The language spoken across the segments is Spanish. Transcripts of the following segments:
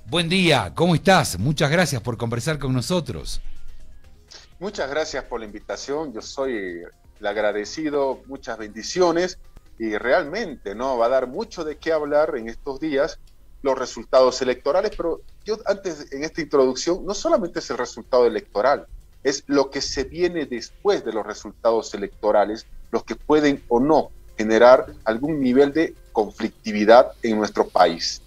Buen día, ¿cómo estás? Muchas gracias por conversar con nosotros. Muchas gracias por la invitación. Yo soy el agradecido, muchas bendiciones y realmente no va a dar mucho de qué hablar en estos días los resultados electorales, pero yo antes en esta introducción no solamente es el resultado electoral, es lo que se viene después de los resultados electorales, los que pueden o no generar algún nivel de conflictividad en nuestro país.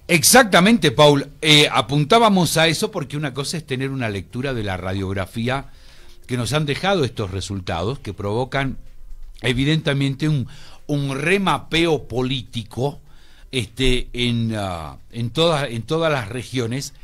Exactamente, Paul. Apuntábamos a eso porque una cosa es tener una lectura de la radiografía que nos han dejado estos resultados, que provocan evidentemente un remapeo político en todas las regiones,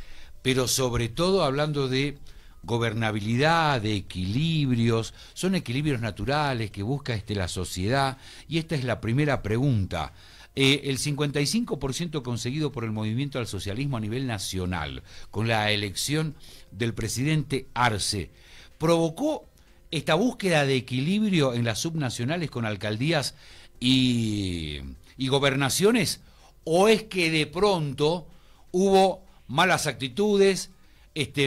pero sobre todo hablando de gobernabilidad, de equilibrios, son equilibrios naturales que busca la sociedad, y esta es la primera pregunta. El 55% conseguido por el movimiento al socialismo a nivel nacional, con la elección del presidente Arce, provocó esta búsqueda de equilibrio en las subnacionales con alcaldías y gobernaciones, o es que de pronto hubo malas actitudes,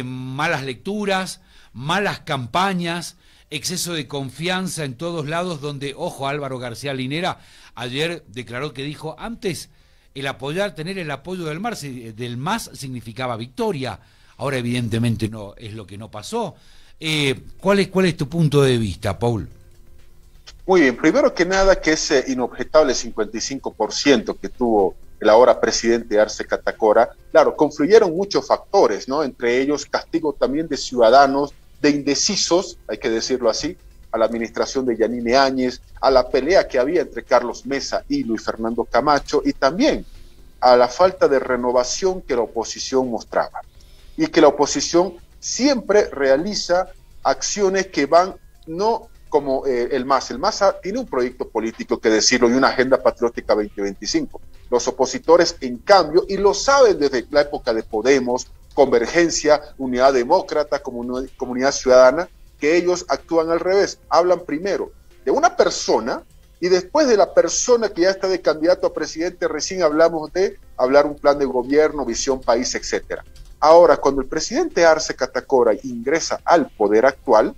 malas lecturas, malas campañas, exceso de confianza en todos lados, donde, ojo, Álvaro García Linera ayer declaró que dijo, antes tener el apoyo del MAS significaba victoria, ahora evidentemente no es lo que no pasó. ¿Cuál es tu punto de vista, Paul? Muy bien, primero que nada que ese inobjetable 55% que tuvo el ahora presidente Arce Catacora, claro, confluyeron muchos factores, ¿no? Entre ellos castigo también de ciudadanos, de indecisos, hay que decirlo así, a la administración de Yanine Áñez, a la pelea que había entre Carlos Mesa y Luis Fernando Camacho, y también a la falta de renovación que la oposición mostraba. Y que la oposición siempre realiza acciones que van no como el MAS. El MAS tiene un proyecto político, que decirlo, y una agenda patriótica 2025. Los opositores, en cambio, y lo saben desde la época de Podemos, Convergencia, Unidad Demócrata, Comunidad Ciudadana, que ellos actúan al revés. Hablan primero de una persona y después de la persona que ya está de candidato a presidente, recién hablamos de hablar un plan de gobierno, visión país, etcétera. Ahora, cuando el presidente Arce Catacora ingresa al poder actual,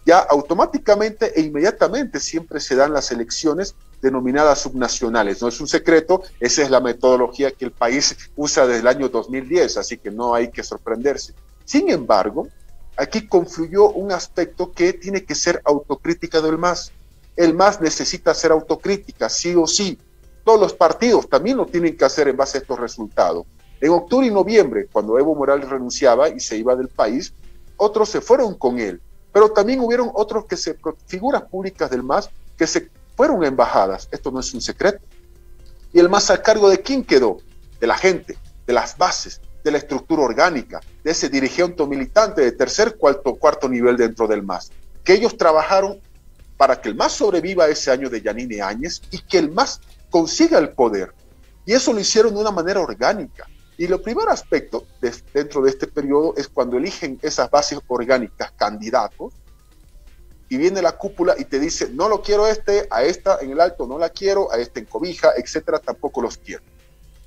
ya automáticamente e inmediatamente siempre se dan las elecciones denominadas subnacionales. No es un secreto, esa es la metodología que el país usa desde el año 2010, así que no hay que sorprenderse. Sin embargo, aquí confluyó un aspecto que tiene que ser autocrítica del MAS. El MAS necesita hacer autocrítica, sí o sí. Todos los partidos también lo tienen que hacer en base a estos resultados. En octubre y noviembre, cuando Evo Morales renunciaba y se iba del país, otros se fueron con él. Pero también hubieron otros figuras públicas del MAS que se fueron a embajadas. Esto no es un secreto. ¿Y el MAS a cargo de quién quedó? De la gente, de las bases, de la estructura orgánica, de ese dirigente militante de tercer, cuarto nivel dentro del MAS. Que ellos trabajaron para que el MAS sobreviva ese año de Yanine Áñez y que el MAS consiga el poder. Y eso lo hicieron de una manera orgánica. Y el primer aspecto dentro de este periodo es cuando eligen esas bases orgánicas candidatos y viene la cúpula y te dice, no lo quiero a esta en el alto no la quiero, a este en cobija, etcétera, tampoco los quiero.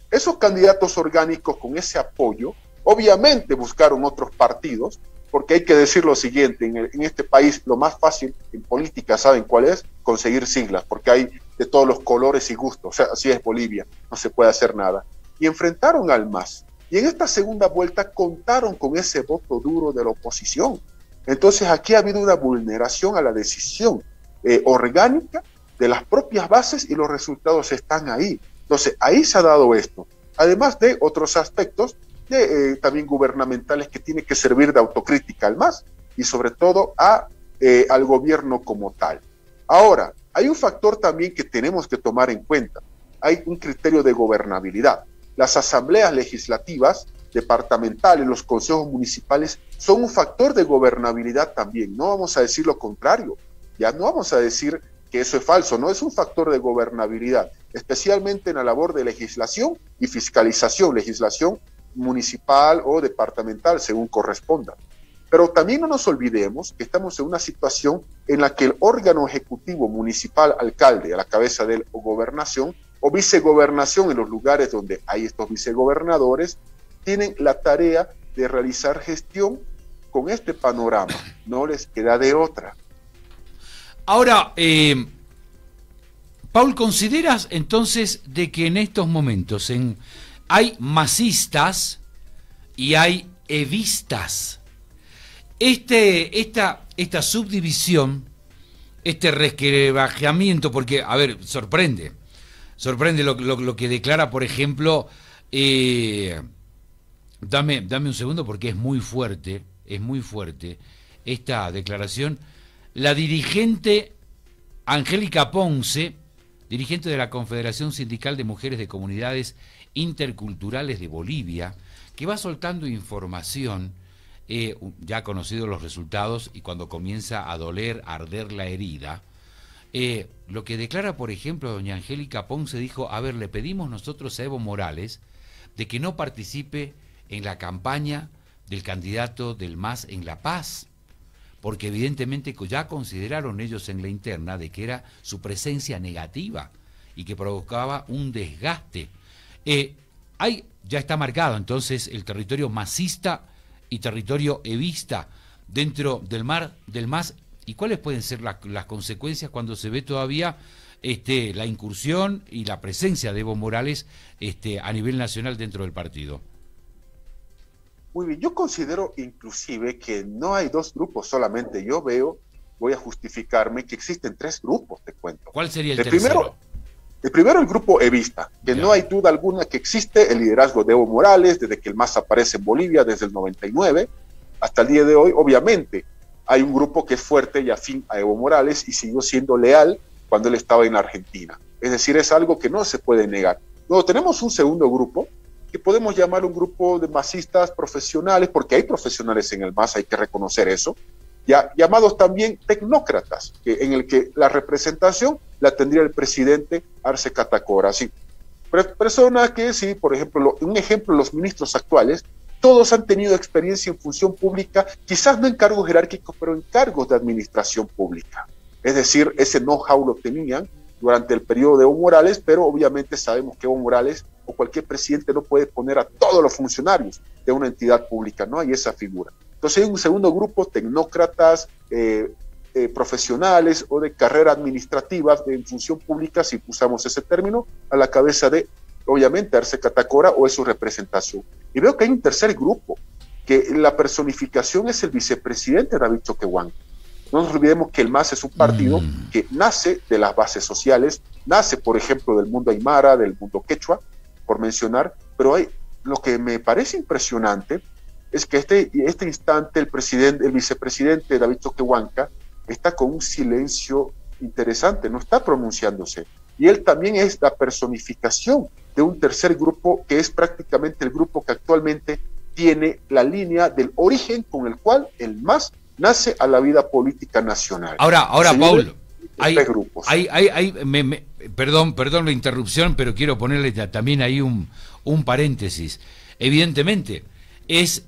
Esos candidatos orgánicos con ese apoyo, obviamente buscaron otros partidos, porque hay que decir lo siguiente, en este país lo más fácil en política, ¿saben cuál es? Conseguir siglas, porque hay de todos los colores y gustos, o sea, así es Bolivia, no se puede hacer nada. Y enfrentaron al MAS. Y en esta segunda vuelta contaron con ese voto duro de la oposición. Entonces aquí ha habido una vulneración a la decisión orgánica de las propias bases y los resultados están ahí. Entonces ahí se ha dado esto. Además de otros aspectos también gubernamentales que tienen que servir de autocrítica al MAS y sobre todo al gobierno como tal. Ahora, hay un factor también que tenemos que tomar en cuenta. Hay un criterio de gobernabilidad. Las asambleas legislativas, departamentales, los consejos municipales son un factor de gobernabilidad también. No vamos a decir lo contrario. Ya no vamos a decir que eso es falso. No es un factor de gobernabilidad, especialmente en la labor de legislación y fiscalización, legislación municipal o departamental, según corresponda. Pero también no nos olvidemos que estamos en una situación en la que el órgano ejecutivo municipal, alcalde, a la cabeza de la gobernación, o vicegobernación en los lugares donde hay estos vicegobernadores, tienen la tarea de realizar gestión con este panorama, no les queda de otra. Ahora, Paul, ¿consideras entonces de que en estos momentos hay masistas y hay evistas? Esta subdivisión, este resquebrajamiento, porque, a ver, sorprende lo que declara, por ejemplo, dame un segundo porque es muy fuerte esta declaración. La dirigente Angélica Ponce, dirigente de la Confederación Sindical de Mujeres de Comunidades Interculturales de Bolivia, que va soltando información, ya conocidos los resultados, y cuando comienza a doler, a arder la herida, lo que declara, por ejemplo, doña Angélica Ponce, dijo: a ver, le pedimos nosotros a Evo Morales de que no participe en la campaña del candidato del MAS en La Paz, porque evidentemente ya consideraron ellos en la interna de que era su presencia negativa y que provocaba un desgaste. Ya está marcado entonces el territorio masista y territorio evista dentro del MAS. ¿Y cuáles pueden ser las consecuencias cuando se ve todavía la incursión y la presencia de Evo Morales a nivel nacional dentro del partido? Muy bien, yo considero inclusive que no hay dos grupos solamente. Voy a justificarme que existen tres grupos, te cuento. ¿Cuál sería el tercero? El primero, el grupo evista, que no hay duda alguna que existe el liderazgo de Evo Morales desde que el MAS aparece en Bolivia, desde el 99 hasta el día de hoy. Obviamente hay un grupo que es fuerte y afín a Evo Morales y siguió siendo leal cuando él estaba en Argentina. Es decir, es algo que no se puede negar. Luego tenemos un segundo grupo, que podemos llamar un grupo de masistas profesionales, porque hay profesionales en el MAS, hay que reconocer eso, ya llamados también tecnócratas, en el que la representación la tendría el presidente Arce Catacora. Sí, personas que, sí, por ejemplo, un ejemplo, los ministros actuales, todos han tenido experiencia en función pública, quizás no en cargos jerárquicos, pero en cargos de administración pública. Es decir, ese know-how lo tenían durante el periodo de Evo Morales, pero obviamente sabemos que Evo Morales o cualquier presidente no puede poner a todos los funcionarios de una entidad pública, no hay esa figura. Entonces hay un segundo grupo, tecnócratas, profesionales o de carrera administrativa en función pública, si usamos ese término, a la cabeza de, obviamente, Arce Catacora o es su representación. Y veo que hay un tercer grupo, que la personificación es el vicepresidente David Choquehuanca. No nos olvidemos que el MAS es un partido que nace de las bases sociales, nace, por ejemplo, del mundo aymara, del mundo quechua, por mencionar, pero lo que me parece impresionante es que este instante el vicepresidente David Choquehuanca está con un silencio interesante, no está pronunciándose. Y él también es la personificación de un tercer grupo que es prácticamente el grupo que actualmente tiene la línea del origen con el cual el MAS nace a la vida política nacional. Ahora, Paul, perdón la interrupción, pero quiero ponerle también ahí un paréntesis. Evidentemente, es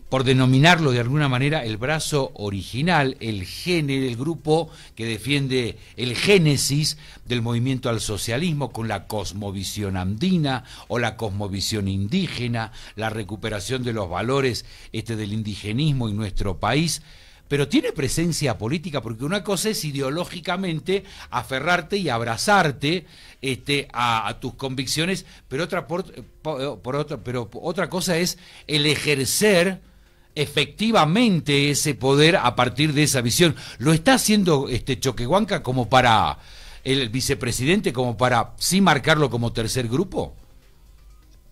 por denominarlo de alguna manera, el brazo original, el grupo que defiende el génesis del movimiento al socialismo con la cosmovisión andina o la cosmovisión indígena, la recuperación de los valores del indigenismo en nuestro país. Pero tiene presencia política, porque una cosa es ideológicamente aferrarte y abrazarte a tus convicciones, pero otra cosa es el ejercer efectivamente ese poder a partir de esa visión. ¿Lo está haciendo Choquehuanca como para el vicepresidente, como para sí marcarlo como tercer grupo?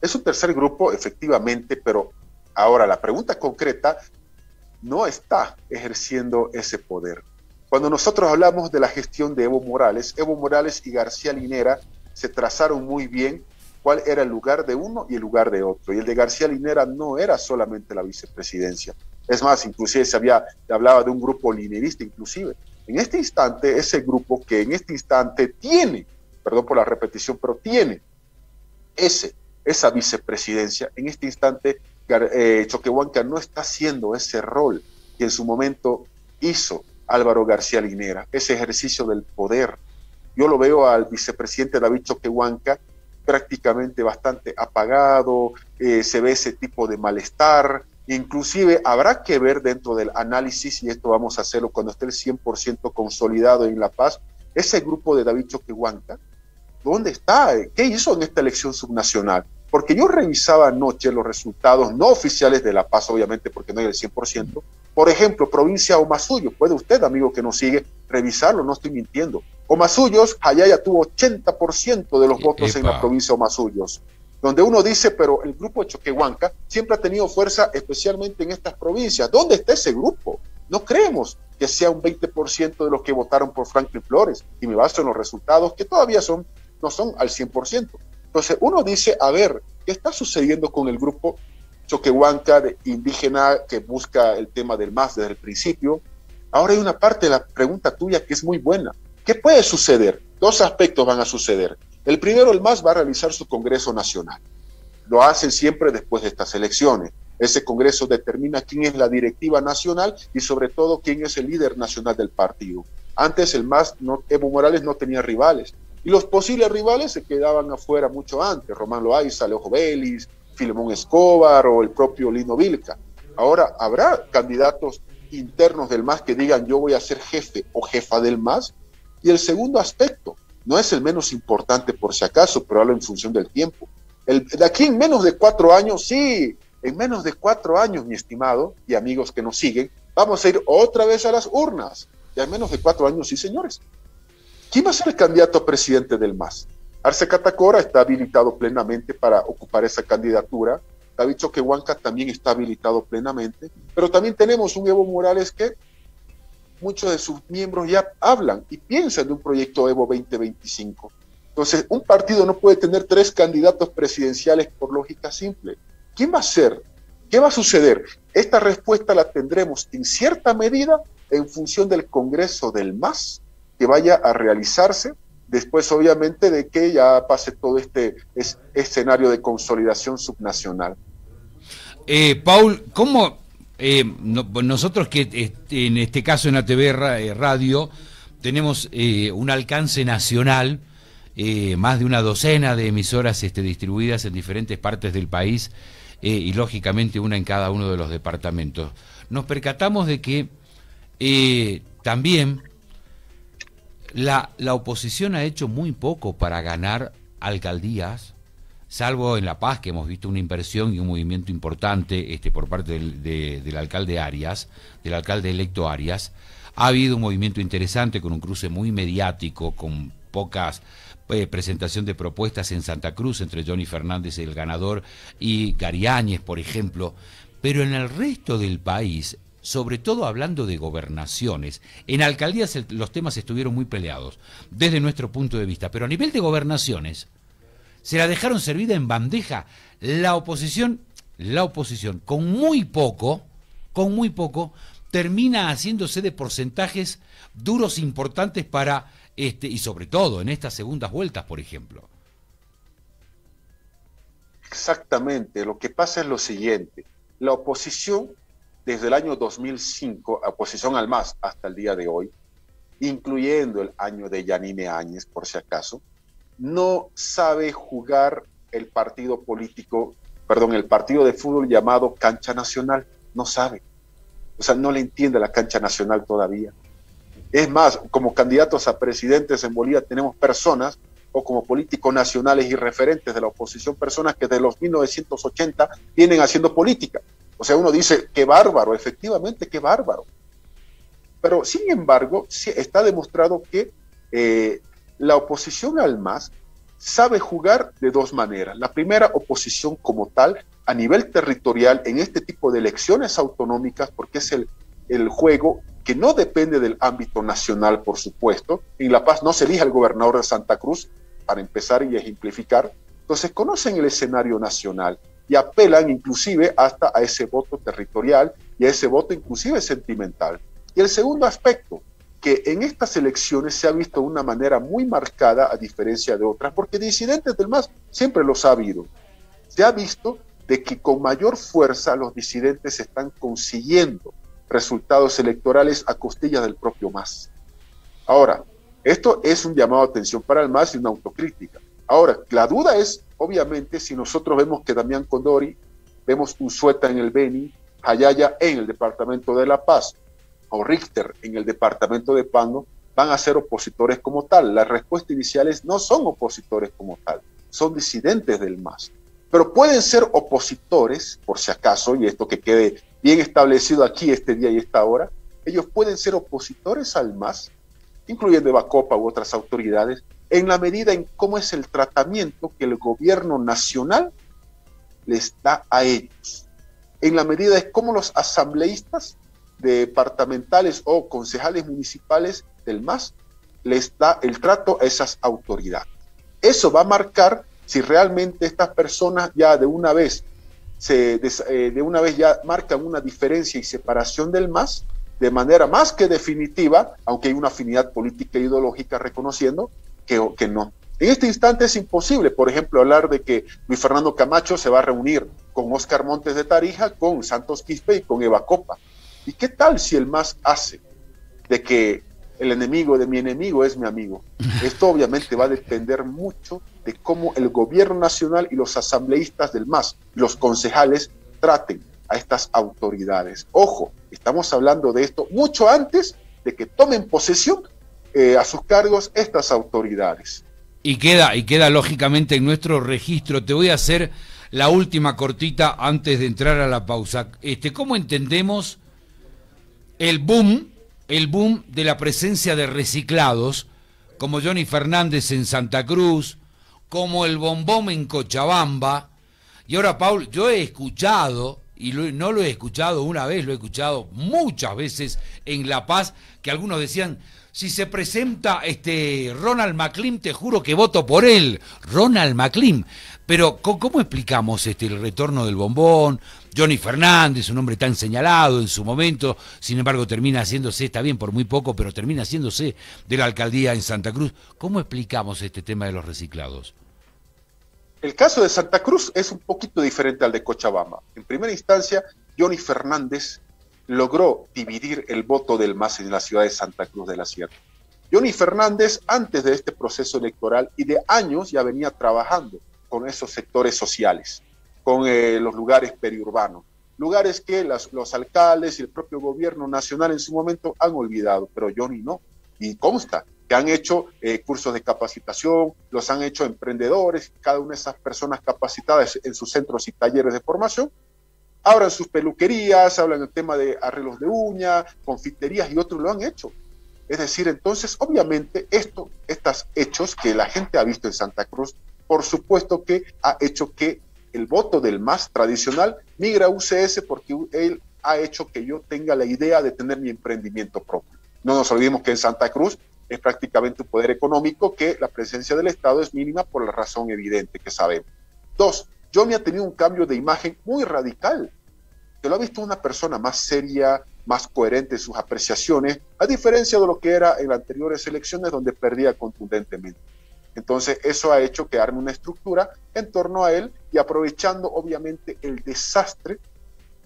Es un tercer grupo, efectivamente, pero ahora la pregunta concreta: no está ejerciendo ese poder. Cuando nosotros hablamos de la gestión de Evo Morales y García Linera se trazaron muy bien cuál era el lugar de uno y el lugar de otro. Y el de García Linera no era solamente la vicepresidencia. Es más, inclusive se hablaba de un grupo linerista, inclusive. En este instante, ese grupo que en este instante tiene, perdón por la repetición, pero tiene esa vicepresidencia, en este instante Choquehuanca no está haciendo ese rol que en su momento hizo Álvaro García Linera, ese ejercicio del poder. Yo lo veo al vicepresidente David Choquehuanca prácticamente bastante apagado, se ve ese tipo de malestar. Inclusive habrá que ver dentro del análisis, y esto vamos a hacerlo cuando esté el 100% consolidado en La Paz, ese grupo de David Choquehuanca, ¿dónde está? ¿Qué hizo en esta elección subnacional? Porque yo revisaba anoche los resultados no oficiales de La Paz, obviamente porque no hay el 100%. Por ejemplo, provincia Omasullo, puede usted, amigo que nos sigue, revisarlo, no estoy mintiendo. Omasuyos, Jayaya tuvo 80% de los votos en la provincia Omasuyos, donde uno dice, pero el grupo de Choquehuanca siempre ha tenido fuerza, especialmente en estas provincias. ¿Dónde está ese grupo? No creemos que sea un 20% de los que votaron por Franklin Flores, y me baso en los resultados que todavía no son al 100%. Entonces uno dice, a ver, ¿qué está sucediendo con el grupo Choquehuanca de indígena que busca el tema del MAS desde el principio? Ahora hay una parte de la pregunta tuya que es muy buena. ¿Qué puede suceder? Dos aspectos van a suceder. El primero, el MAS va a realizar su Congreso Nacional. Lo hacen siempre después de estas elecciones. Ese Congreso determina quién es la directiva nacional y sobre todo quién es el líder nacional del partido. Antes el MAS, Evo Morales no tenía rivales. Y los posibles rivales se quedaban afuera mucho antes. Román Loaiza, Alejo Vélez, Filemón Escobar o el propio Lino Vilca. Ahora, ¿habrá candidatos internos del MAS que digan yo voy a ser jefe o jefa del MAS? Y el segundo aspecto, no es el menos importante por si acaso, pero hablo en función del tiempo. De aquí en menos de 4 años, sí, en menos de 4 años, mi estimado y amigos que nos siguen, vamos a ir otra vez a las urnas. Ya en menos de 4 años, sí, señores. ¿Quién va a ser el candidato a presidente del MAS? Arce Catacora está habilitado plenamente para ocupar esa candidatura. David Choquehuanca también está habilitado plenamente. Pero también tenemos un Evo Morales que muchos de sus miembros ya hablan y piensan de un proyecto Evo 2025. Entonces, un partido no puede tener 3 candidatos presidenciales por lógica simple. ¿Quién va a ser? ¿Qué va a suceder? Esta respuesta la tendremos en cierta medida en función del Congreso del MAS que vaya a realizarse después, obviamente, de que ya pase todo este escenario de consolidación subnacional. Paul, ¿cómo nosotros que en este caso en ATV Radio tenemos un alcance nacional, más de una docena de emisoras distribuidas en diferentes partes del país y lógicamente una en cada uno de los departamentos, nos percatamos de que también la oposición ha hecho muy poco para ganar alcaldías, salvo en La Paz, que hemos visto una inversión y un movimiento importante por parte del alcalde Arias, del alcalde electo Arias. Ha habido un movimiento interesante con un cruce muy mediático, con pocas presentación de propuestas en Santa Cruz entre Johnny Fernández, el ganador, y Gary Áñez, por ejemplo. Pero en el resto del país, sobre todo hablando de gobernaciones, en alcaldías los temas estuvieron muy peleados, desde nuestro punto de vista, pero a nivel de gobernaciones, se la dejaron servida en bandeja. La oposición, con muy poco, termina haciéndose de porcentajes duros importantes para, y sobre todo en estas segundas vueltas, por ejemplo. Exactamente, lo que pasa es lo siguiente, la oposición desde el año 2005, oposición al MAS hasta el día de hoy, incluyendo el año de Yanine Áñez, por si acaso, no sabe jugar el partido de fútbol llamado cancha nacional, no sabe. O sea, no le entiende la cancha nacional todavía. Es más, como candidatos a presidentes en Bolivia tenemos personas, o como políticos nacionales y referentes de la oposición, personas que desde los 1980 vienen haciendo política. O sea, uno dice, qué bárbaro, efectivamente, qué bárbaro. Pero, sin embargo, sí está demostrado que la oposición al MAS sabe jugar de 2 maneras. La primera, oposición como tal, a nivel territorial, en este tipo de elecciones autonómicas, porque es el juego que no depende del ámbito nacional, por supuesto. En La Paz no se elige al gobernador de Santa Cruz, para empezar y ejemplificar. Entonces conocen el escenario nacional y apelan inclusive hasta a ese voto territorial y a ese voto inclusive sentimental. Y el segundo aspecto, que en estas elecciones se ha visto de una manera muy marcada a diferencia de otras, porque disidentes del MAS siempre los ha habido. Se ha visto de que con mayor fuerza los disidentes están consiguiendo resultados electorales a costillas del propio MAS. Ahora, esto es un llamado de atención para el MAS y una autocrítica. Ahora, la duda es, obviamente, si nosotros vemos que Damián Condori, vemos Unzueta en el Beni, Hayaya en el departamento de La Paz, o Richter en el departamento de Pando, van a ser opositores como tal. La respuesta inicial es, no son opositores como tal, son disidentes del MAS. Pero pueden ser opositores, por si acaso, y esto que quede bien establecido aquí este día y esta hora, ellos pueden ser opositores al MAS, incluyendo Evacopa u otras autoridades, en la medida en cómo es el tratamiento que el gobierno nacional les da a ellos, en la medida de cómo los asambleístas departamentales o concejales municipales del MAS les da el trato a esas autoridades. Eso va a marcar si realmente estas personas ya de una vez ya marcan una diferencia y separación del MAS de manera más que definitiva, aunque hay una afinidad política e ideológica reconociendo que no. En este instante es imposible, por ejemplo, hablar de que Luis Fernando Camacho se va a reunir con Óscar Montes de Tarija, con Santos Quispe y con Evacopa. ¿Y qué tal si el MAS hace de que el enemigo de mi enemigo es mi amigo? Esto obviamente va a depender mucho de cómo el gobierno nacional y los asambleístas del MAS, los concejales, traten a estas autoridades. Ojo, estamos hablando de esto mucho antes de que tomen posesión a sus cargos estas autoridades. Y queda lógicamente en nuestro registro. Te voy a hacer la última cortita antes de entrar a la pausa. ¿Cómo entendemos el boom de la presencia de reciclados, como Johnny Fernández en Santa Cruz, como el Bombón en Cochabamba? Y ahora, Paul, yo he escuchado, y no lo he escuchado una vez, lo he escuchado muchas veces en La Paz, que algunos decían, si se presenta Ronald McLean, te juro que voto por él, Ronald McLean. Pero, ¿cómo explicamos el retorno del Bombón? Johnny Fernández, un hombre tan señalado en su momento, sin embargo termina haciéndose, está bien por muy poco, pero termina haciéndose de la alcaldía en Santa Cruz. ¿Cómo explicamos este tema de los reciclados? El caso de Santa Cruz es un poquito diferente al de Cochabamba. En primera instancia, Johnny Fernández logró dividir el voto del MAS en la ciudad de Santa Cruz de la Sierra. Johnny Fernández, antes de este proceso electoral y de años, ya venía trabajando con esos sectores sociales, con los lugares periurbanos, lugares que los alcaldes y el propio gobierno nacional en su momento han olvidado, pero Johnny no. Y consta que han hecho cursos de capacitación, los han hecho emprendedores, cada una de esas personas capacitadas en sus centros y talleres de formación, abran sus peluquerías, hablan del tema de arreglos de uña, confiterías y otros lo han hecho. Es decir, entonces, obviamente, estos hechos que la gente ha visto en Santa Cruz, por supuesto que ha hecho que el voto del MAS tradicional migre a UCS porque él ha hecho que yo tenga la idea de tener mi emprendimiento propio. No nos olvidemos que en Santa Cruz es prácticamente un poder económico que la presencia del Estado es mínima por la razón evidente que sabemos. Dos, Johnny ha tenido un cambio de imagen muy radical. Se lo ha visto una persona más seria, más coherente en sus apreciaciones, a diferencia de lo que era en las anteriores elecciones donde perdía contundentemente. Entonces eso ha hecho que arme una estructura en torno a él y aprovechando obviamente el desastre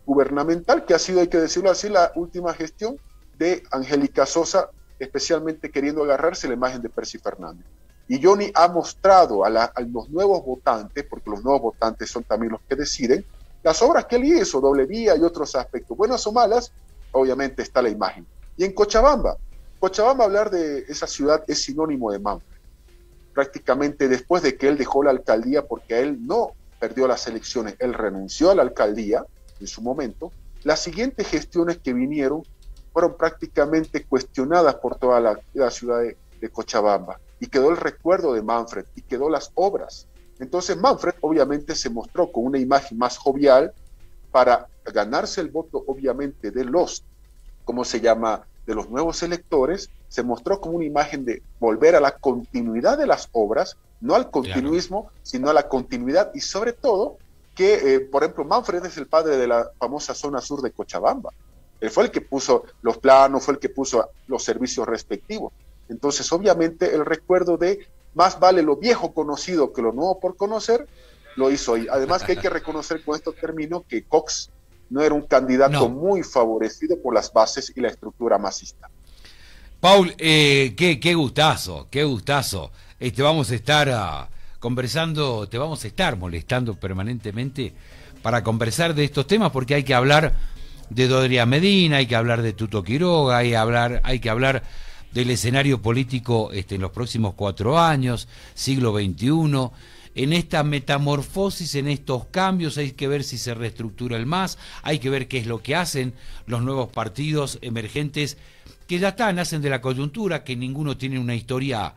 gubernamental que ha sido, hay que decirlo así, la última gestión de Angélica Sosa, especialmente queriendo agarrarse la imagen de Percy Fernández. Y Johnny ha mostrado a los nuevos votantes, porque los nuevos votantes son también los que deciden, las obras que él hizo, doble vía y otros aspectos, buenas o malas, obviamente está la imagen. Y en Cochabamba, hablar de esa ciudad es sinónimo de Manfred. Prácticamente después de que él dejó la alcaldía, porque él no perdió las elecciones, él renunció a la alcaldía en su momento, las siguientes gestiones que vinieron fueron prácticamente cuestionadas por toda la ciudad de Cochabamba, y quedó el recuerdo de Manfred, y quedó las obras. Entonces Manfred obviamente se mostró con una imagen más jovial para ganarse el voto obviamente de los, ¿cómo se llama?, de los nuevos electores, se mostró como una imagen de volver a la continuidad de las obras, no al continuismo, claro, sino a la continuidad, y sobre todo que, por ejemplo, Manfred es el padre de la famosa zona sur de Cochabamba. Él fue el que puso los planos, fue el que puso los servicios respectivos. Entonces, obviamente, el recuerdo de más vale lo viejo conocido que lo nuevo por conocer, lo hizo. Y además que hay que reconocer, con esto termino, que Cox no era un candidato muy favorecido por las bases y la estructura masista. Paul, qué gustazo, qué gustazo. Vamos a estar conversando, te vamos a estar molestando permanentemente para conversar de estos temas, porque hay que hablar de Doria Medina, hay que hablar de Tuto Quiroga, hay que hablar del escenario político en los próximos 4 años, siglo XXI. En esta metamorfosis, en estos cambios, hay que ver si se reestructura el MAS, hay que ver qué es lo que hacen los nuevos partidos emergentes que ya nacen de la coyuntura, que ninguno tiene una historia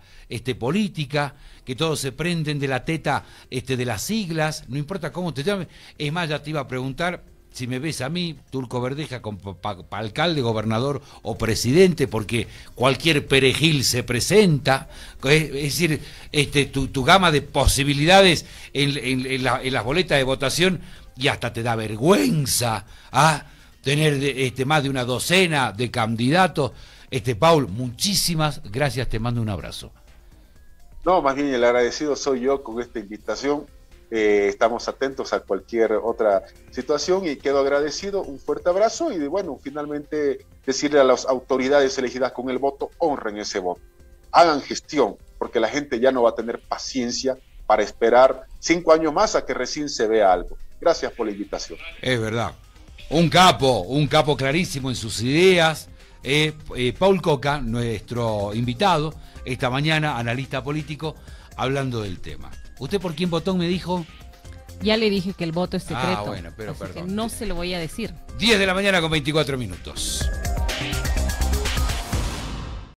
política, que todos se prenden de la teta de las siglas, no importa cómo te llames. Es más, ya te iba a preguntar si me ves a mí, Turco Verdeja, como alcalde, gobernador o presidente, porque cualquier perejil se presenta, es decir, tu gama de posibilidades en las boletas de votación, y hasta te da vergüenza tener más de una docena de candidatos. Paul, muchísimas gracias, te mando un abrazo. No, más bien el agradecido soy yo con esta invitación. Estamos atentos a cualquier otra situación y quedo agradecido. Un fuerte abrazo y bueno, finalmente decirle a las autoridades elegidas con el voto, honren ese voto, hagan gestión, porque la gente ya no va a tener paciencia para esperar 5 años más a que recién se vea algo. Gracias por la invitación. Es verdad, un capo clarísimo en sus ideas. Paul Coca, nuestro invitado esta mañana, analista político, hablando del tema. ¿Usted por quién votó, me dijo? Ya le dije que el voto es secreto. Bueno, pero perdón. No se lo voy a decir. 10 de la mañana con 24 minutos.